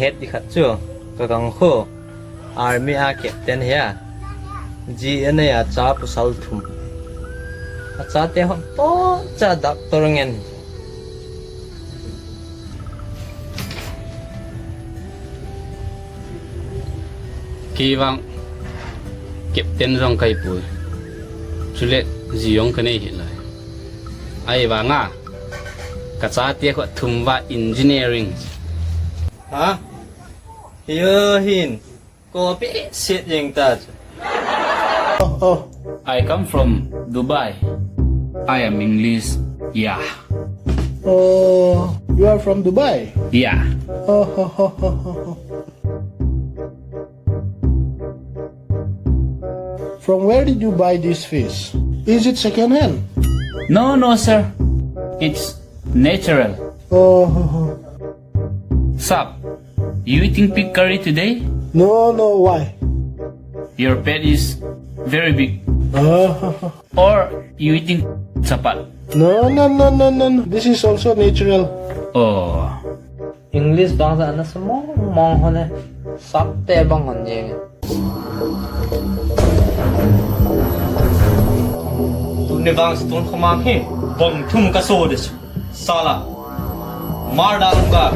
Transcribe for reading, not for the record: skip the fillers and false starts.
head đi khát chưa cái găng khô army a captain here G này à cha pusal thum a cha te hon to cha doctor ngen kỳ vọng captain rong kai pu chule jiong kane hi lai ai wa nga ka cha te ko thum wa engineering hả here hin ko pe sit jing ta I come from Dubai. I am English. Yeah. Oh, you are from Dubai? Yeah. Oh. From where did you buy this fish? Is it second hand? No, sir. It's natural. Oh. Sup? You eating pig curry today? No, why? Your pet is very big. Oh. Or you eating chapat? No. This is also natural. Oh. English bang sa na semong mong hone sak te bang hon ye tune bang Stonekhomang he bong thum ka so des sala mar dalunga